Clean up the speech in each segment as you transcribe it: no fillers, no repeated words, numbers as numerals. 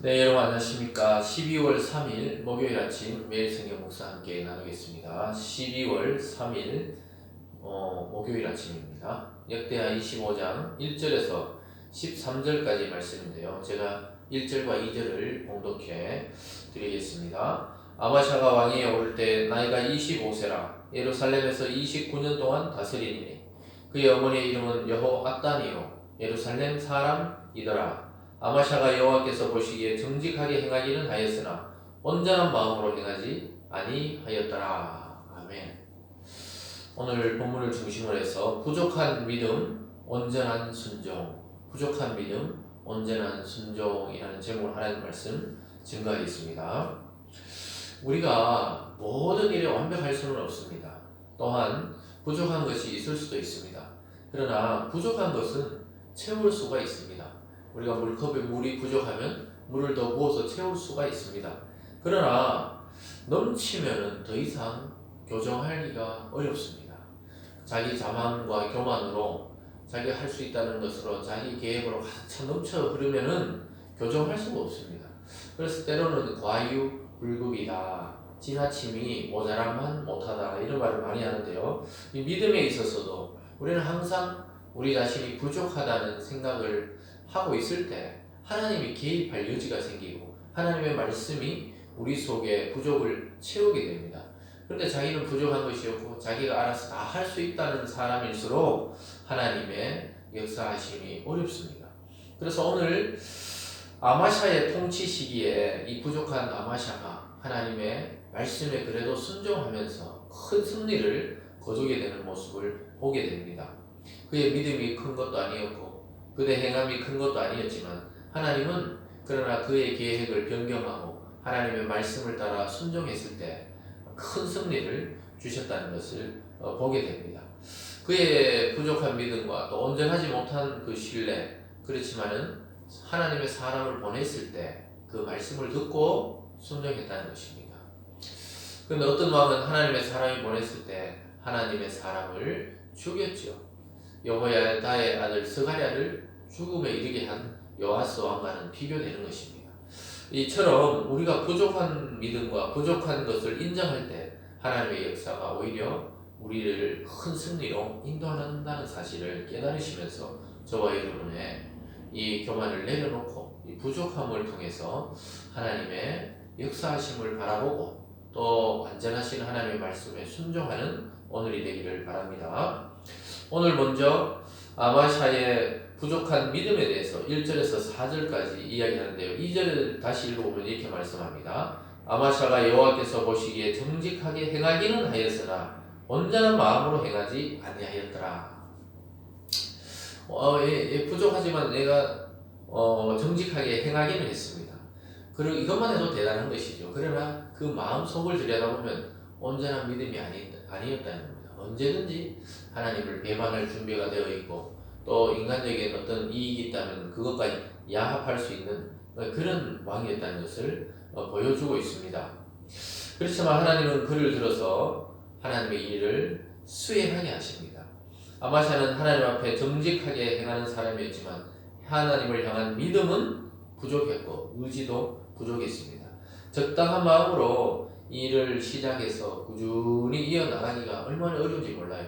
네, 여러분 안녕하십니까. 12월 3일 목요일 아침 매일 성경 목사 함께 나누겠습니다. 12월 3일 목요일 아침입니다. 역대하 25장 1절에서 13절까지 말씀인데요. 제가 1절과 2절을 봉독해 드리겠습니다. 아마샤가 왕위에 오를 때 나이가 25세라 예루살렘에서 29년 동안 다스리니 그의 어머니의 이름은 여호앗단이요 예루살렘 사람이더라. 아마샤가 여호와께서 보시기에 정직하게 행하기는 하였으나 온전한 마음으로 행하지 아니하였더라. 아멘. 오늘 본문을 중심으로 해서 부족한 믿음, 온전한 순종, 부족한 믿음, 온전한 순종이라는 제목으로 하나님 말씀 증거하겠습니다. 우리가 모든 일에 완벽할 수는 없습니다. 또한 부족한 것이 있을 수도 있습니다. 그러나 부족한 것은 채울 수가 있습니다. 우리가 물컵에 물이 부족하면 물을 더 부어서 채울 수가 있습니다. 그러나 넘치면 더 이상 교정하기가 어렵습니다. 자기 자만과 교만으로 자기가 할 수 있다는 것으로 자기 계획으로 가득 차 넘쳐 흐르면은 교정할 수가 없습니다. 그래서 때로는 과유불급이다, 지나침이 모자라만 못하다 이런 말을 많이 하는데요. 이 믿음에 있어서도 우리는 항상 우리 자신이 부족하다는 생각을 하고 있을 때 하나님이 개입할 여지가 생기고 하나님의 말씀이 우리 속에 부족을 채우게 됩니다. 그런데 자기는 부족한 것이 없고 자기가 알아서 다 할 수 있다는 사람일수록 하나님의 역사하심이 어렵습니다. 그래서 오늘 아마샤의 통치 시기에 이 부족한 아마샤가 하나님의 말씀에 그래도 순종하면서 큰 승리를 거두게 되는 모습을 보게 됩니다. 그의 믿음이 큰 것도 아니었고 그의 행함이 큰 것도 아니었지만 하나님은 그러나 그의 계획을 변경하고 하나님의 말씀을 따라 순종했을 때 큰 승리를 주셨다는 것을 보게 됩니다. 그의 부족한 믿음과 또 온전하지 못한 그 신뢰, 그렇지만은 하나님의 사람을 보냈을 때 그 말씀을 듣고 순종했다는 것입니다. 그런데 어떤 왕은 하나님의 사람이 보냈을 때 하나님의 사람을 죽였죠. 여호야다의 아들 스가랴를 죽음에 이르게 한 요아스 왕과는 비교되는 것입니다. 이처럼 우리가 부족한 믿음과 부족한 것을 인정할 때 하나님의 역사가 오히려 우리를 큰 승리로 인도한다는 사실을 깨달으시면서 저와 여러분의 이 교만을 내려놓고 이 부족함을 통해서 하나님의 역사하심을 바라보고 또 완전하신 하나님의 말씀에 순종하는 오늘이 되기를 바랍니다. 오늘 먼저 아마샤의 부족한 믿음에 대해서 1절에서 4절까지 이야기하는데요. 2절을 다시 읽어보면 이렇게 말씀합니다. 아마샤가 여호와께서 보시기에 정직하게 행하기는 하였으나 온전한 마음으로 행하지 아니하였더라. 부족하지만 내가 정직하게 행하기는 했습니다. 그리고 이것만 해도 대단한 것이죠. 그러나 그 마음 속을 들여다보면 온전한 믿음이 아니었다는 겁니다. 언제든지 하나님을 배반할 준비가 되어 있고 또 인간적인 어떤 이익이 있다면 그것까지 야합할 수 있는 그런 왕이었다는 것을 보여주고 있습니다. 그렇지만 하나님은 그를 들어서 하나님의 일을 수행하게 하십니다. 아마샤는 하나님 앞에 정직하게 행하는 사람이었지만 하나님을 향한 믿음은 부족했고 의지도 부족했습니다. 적당한 마음으로 이 일을 시작해서 꾸준히 이어나가기가 얼마나 어려운지 몰라요.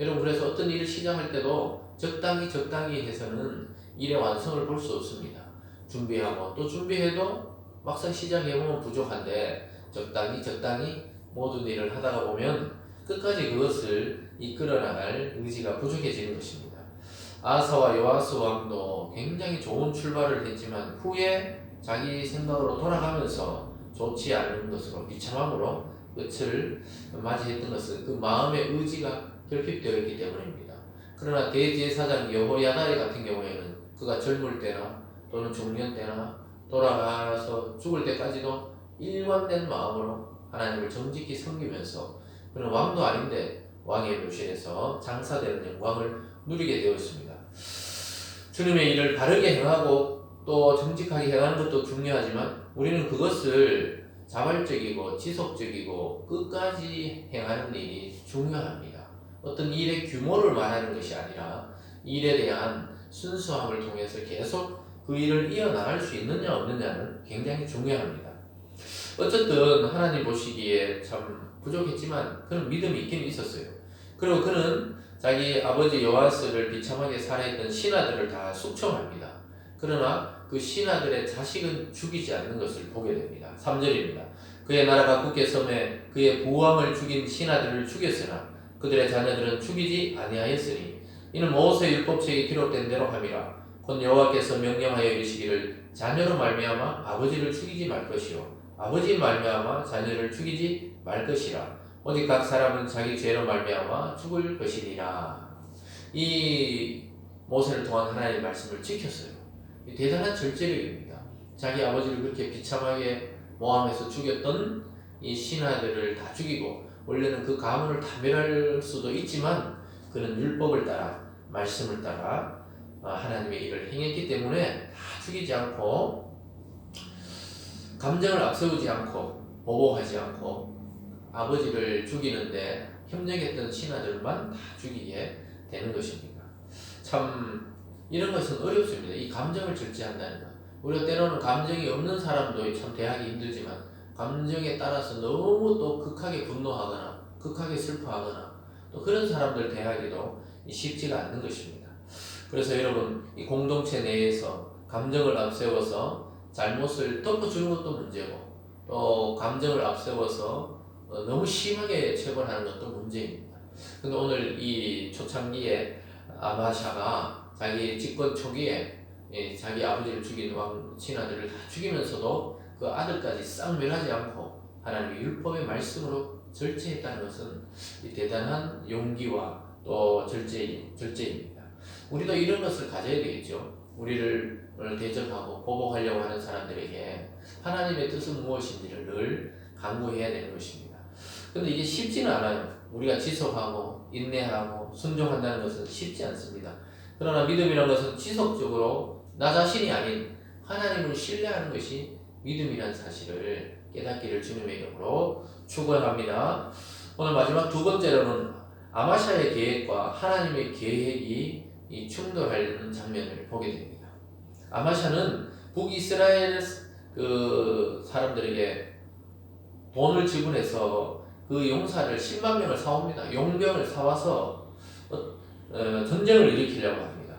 여러분, 그래서 어떤 일을 시작할 때도 적당히 해서는 일의 완성을 볼 수 없습니다. 준비하고 또 준비해도 막상 시작해보면 부족한데 적당히 모든 일을 하다가 보면 끝까지 그것을 이끌어나갈 의지가 부족해지는 것입니다. 아사와 요아스 왕도 굉장히 좋은 출발을 했지만 후에 자기 생각으로 돌아가면서 좋지 않은 것으로 비참함으로 끝을 맞이했던 것은 그 마음의 의지가 결핍되어 있기 때문입니다. 그러나 대제사장 여호야다 같은 경우에는 그가 젊을 때나 또는 중년 때나 돌아가서 죽을 때까지도 일관된 마음으로 하나님을 정직히 섬기면서 그는 왕도 아닌데 왕의 묘실에서 장사되는 영광을 누리게 되었습니다. 주님의 일을 바르게 행하고 또 정직하게 행하는 것도 중요하지만 우리는 그것을 자발적이고 지속적이고 끝까지 행하는 일이 중요합니다. 어떤 일의 규모를 말하는 것이 아니라 일에 대한 순수함을 통해서 계속 그 일을 이어나갈 수 있느냐 없느냐는 굉장히 중요합니다. 어쨌든 하나님 보시기에 참 부족했지만 그는 믿음이 있긴 있었어요. 그리고 그는 자기 아버지 요아스를 비참하게 살해했던 신하들을 다 숙청합니다. 그러나 그 신하들의 자식은 죽이지 않는 것을 보게 됩니다. 3절입니다. 그의 나라가 굳게 섬에 그의 부왕을 죽인 신하들을 죽였으나 그들의 자녀들은 죽이지 아니하였으니 이는 모세 율법책에 기록된 대로 함이라. 곧 여호와께서 명령하여 이르시기를 자녀로 말미암아 아버지를 죽이지 말 것이요 아버지 말미암아 자녀를 죽이지 말 것이라. 오직 각 사람은 자기 죄로 말미암아 죽을 것이니라. 이 모세를 통한 하나님의 말씀을 지켰어요. 대단한 절제력입니다. 자기 아버지를 그렇게 비참하게 모함해서 죽였던 이 신하들을 다 죽이고, 원래는 그 가문을 다 멸할 수도 있지만 그는 율법을 따라 말씀을 따라 하나님의 일을 행했기 때문에 다 죽이지 않고, 감정을 앞세우지 않고 보복하지 않고 아버지를 죽이는데 협력했던 신하들만 다 죽이게 되는 것입니다. 참 이런 것은 어렵습니다. 이 감정을 절제한다는 것. 우리가 때로는 감정이 없는 사람도 참 대하기 힘들지만 감정에 따라서 너무 또 극하게 분노하거나 극하게 슬퍼하거나 또 그런 사람들 대하기도 쉽지가 않는 것입니다. 그래서 여러분, 이 공동체 내에서 감정을 앞세워서 잘못을 덮어주는 것도 문제고 또 감정을 앞세워서 너무 심하게 처벌하는 것도 문제입니다. 근데 오늘 이 초창기에 아마샤가 자기 집권 초기에 자기 아버지를 죽인 왕 신하들을 다 죽이면서도 그 아들까지 싹 멸하지 않고 하나님의 율법의 말씀으로 절제했다는 것은 대단한 용기와 또 절제입니다. 우리도 이런 것을 가져야 되겠죠. 우리를 대적하고 보복하려고 하는 사람들에게 하나님의 뜻은 무엇인지를 늘 강구해야 되는 것입니다. 그런데 이게 쉽지는 않아요. 우리가 지속하고 인내하고 순종한다는 것은 쉽지 않습니다. 그러나 믿음이라는 것은 지속적으로 나 자신이 아닌 하나님을 신뢰하는 것이 믿음이라는 사실을 깨닫기를 주님의 이름으로 축원합니다. 오늘 마지막 두 번째로는 아마샤의 계획과 하나님의 계획이 충돌하는 장면을 보게 됩니다. 아마샤는 북이스라엘 그 사람들에게 돈을 지불해서 그 용사를 10만 명을 사옵니다. 용병을 사와서 전쟁을 일으키려고 합니다.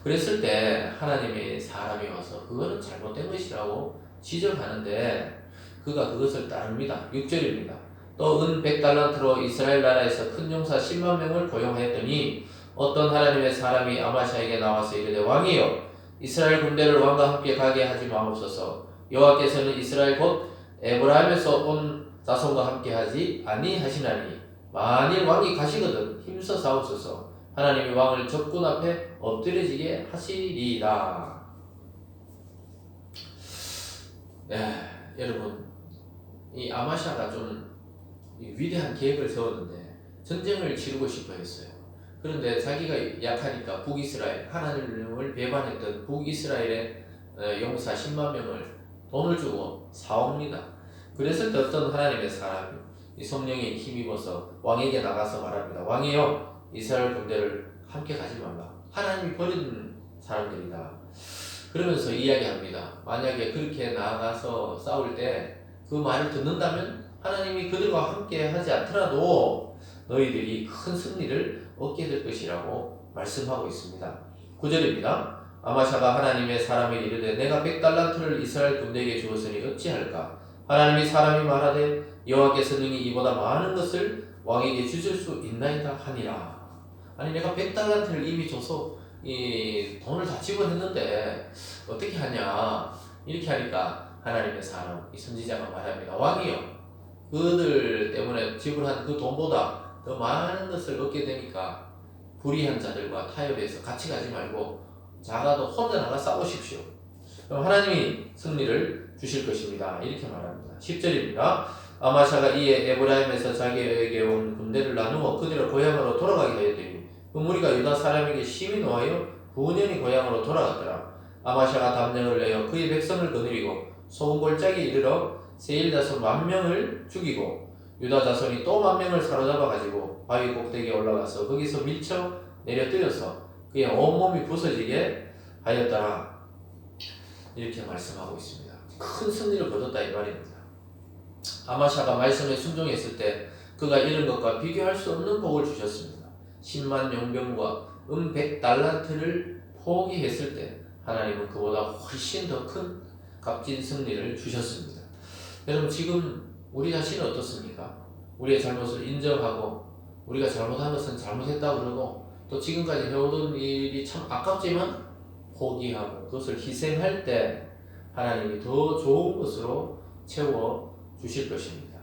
그랬을 때 하나님의 사람이 와서 그거는 잘못된 것이라고 지적하는데 그가 그것을 따릅니다. 6절입니다. 또 은 100달란트로 이스라엘 나라에서 큰 용사 10만 명을 고용하였더니 어떤 하나님의 사람이 아마샤에게 나와서 이르되 왕이여 이스라엘 군대를 왕과 함께 가게 하지 마옵소서. 여호와께서는 이스라엘 곧 에브라임에서 온 자손과 함께 하지 아니하시나니 만일 왕이 가시거든 힘써 싸우소서. 하나님이 왕을 적군 앞에 엎드려지게 하시리라. 여러분, 이 아마샤가 좀 위대한 계획을 세웠는데 전쟁을 치르고 싶어 했어요. 그런데 자기가 약하니까 북이스라엘, 하나님을 배반했던 북이스라엘의 용사 10만 명을 돈을 주고 사옵니다. 그랬을 때 어떤 하나님의 사람이 이 성령에 힘입어서 왕에게 나가서 말합니다. 왕이여 이스라엘 군대를 함께 가지 말라. 하나님이 버린 사람들이다. 그러면서 이야기합니다. 만약에 그렇게 나가서 싸울 때 그 말을 듣는다면 하나님이 그들과 함께 하지 않더라도 너희들이 큰 승리를 얻게 될 것이라고 말씀하고 있습니다. 9절입니다. 아마샤가 하나님의 사람에게 이르되 내가 100달란트를 이스라엘 군대에게 주었으니 어찌할까? 하나님이 사람이 말하되 여호와께서 능히 이보다 많은 것을 왕에게 주실 수 있나이다 하니라. 아니 내가 100달란트를 이미 줘서 이 돈을 다 지불했는데 어떻게 하냐 이렇게 하니까 하나님의 사람 이 선지자가 말합니다. 왕이여 그들 때문에 지불한 그 돈보다 더 많은 것을 얻게 되니까 불의한 자들과 타협해서 같이 가지 말고 작아도 혼자 나가 싸우십시오. 그럼 하나님이 승리를 주실 것입니다. 이렇게 말합니다. 10절입니다. 아마샤가 이에 에브라임에서 자기에게 온 군대를 나누어 그들의 고향으로 돌아가게 하였더니 그 무리가 유다 사람에게 심히 노하여 분연히 고향으로 돌아갔더라. 아마샤가 담력을 내어 그의 백성을 거느리고 소금골짜기에 이르러 세일 자손 10,000명을 죽이고 유다 자손이 또 10,000명을 사로잡아 가지고 바위 꼭대기에 올라가서 거기서 밀쳐 내려 뜨여서 그의 온몸이 부서지게 하였더라. 이렇게 말씀하고 있습니다. 큰 승리를 거뒀다 이 말입니다. 아마샤가 말씀에 순종했을 때 그가 잃은 것과 비교할 수 없는 복을 주셨습니다. 10만 용병과 100달란트를 포기했을 때 하나님은 그보다 훨씬 더 큰 값진 승리를 주셨습니다. 여러분, 지금 우리 자신은 어떻습니까? 우리의 잘못을 인정하고 우리가 잘못한 것은 잘못했다고 그러고 또 지금까지 해오던 일이 참 아깝지만 포기하고 그것을 희생할 때 하나님이 더 좋은 것으로 채워 주실 것입니다.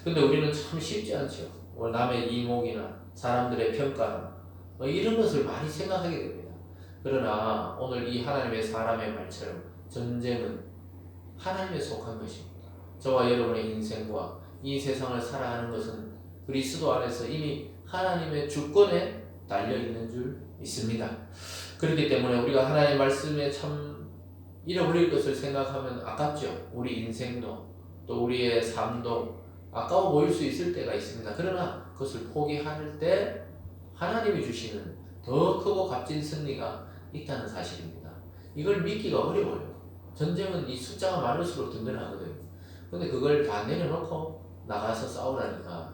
근데 우리는 참 쉽지 않죠. 남의 이목이나 사람들의 평가나 이런 것을 많이 생각하게 됩니다. 그러나 오늘 이 하나님의 사람의 말처럼 전쟁은 하나님에 속한 것입니다. 저와 여러분의 인생과 이 세상을 살아가는 것은 그리스도 안에서 이미 하나님의 주권에 달려있는 줄 믿습니다. 그렇기 때문에 우리가 하나님의 말씀에 참 잃어버릴 것을 생각하면 아깝죠. 우리 인생도 또 우리의 삶도 아까워 보일 수 있을 때가 있습니다. 그러나 그것을 포기할 때 하나님이 주시는 더 크고 값진 승리가 있다는 사실입니다. 이걸 믿기가 어려워요. 전쟁은 이 숫자가 많을수록 든든하거든요. 근데 그걸 다 내려놓고 나가서 싸우라니까.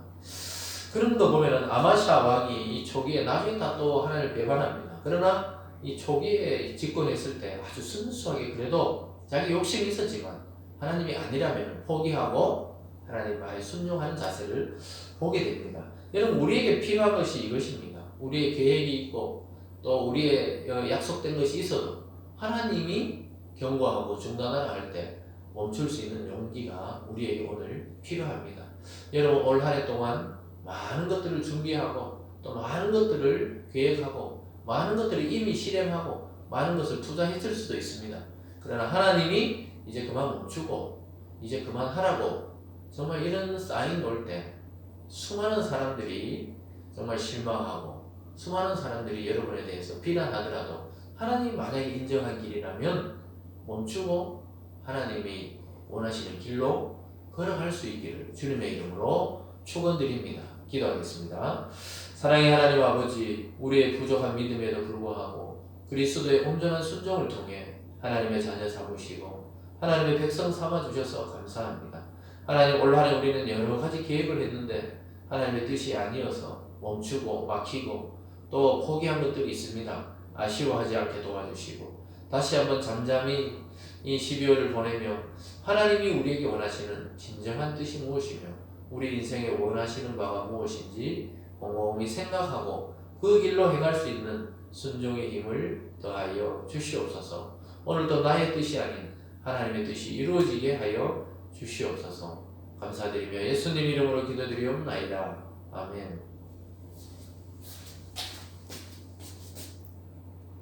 그런 거 보면은 아마샤 왕이 이 초기에 나중에 다 또 하나님을 배반합니다. 그러나 이 초기에 집권했을 때 아주 순수하게 그래도 자기 욕심이 있었지만 하나님이 아니라면 포기하고 하나님 말에 순종하는 자세를 보게 됩니다. 여러분, 우리에게 필요한 것이 이것입니다. 우리의 계획이 있고 또 우리의 약속된 것이 있어도 하나님이 경고하고 중단하라 할 때 멈출 수 있는 용기가 우리에게 오늘 필요합니다. 여러분, 올 한 해 동안 많은 것들을 준비하고 또 많은 것들을 계획하고 많은 것들을 이미 실행하고 많은 것을 투자했을 수도 있습니다. 그러나 하나님이 이제 그만 멈추고 이제 그만하라고 정말 이런 사인 올 때 수많은 사람들이 정말 실망하고 수많은 사람들이 여러분에 대해서 비난하더라도 하나님이 만약에 인정한 길이라면 멈추고 하나님이 원하시는 길로 걸어갈 수 있기를 주님의 이름으로 축원드립니다. 기도하겠습니다. 사랑의 하나님 아버지, 우리의 부족한 믿음에도 불구하고 그리스도의 온전한 순종을 통해 하나님의 자녀 삼으시고 하나님의 백성 삼아주셔서 감사합니다. 하나님, 올 한 해 우리는 여러 가지 계획을 했는데 하나님의 뜻이 아니어서 멈추고 막히고 또 포기한 것들이 있습니다. 아쉬워하지 않게 도와주시고 다시 한번 잠잠히 이 12월을 보내며 하나님이 우리에게 원하시는 진정한 뜻이 무엇이며 우리 인생에 원하시는 바가 무엇인지 곰곰이 생각하고 그 길로 행할 수 있는 순종의 힘을 더하여 주시옵소서. 오늘도 나의 뜻이 아닌 하나님의 뜻이 이루어지게 하여 주시옵소서. 감사드리며 예수님 이름으로 기도드리옵나이다. 아멘.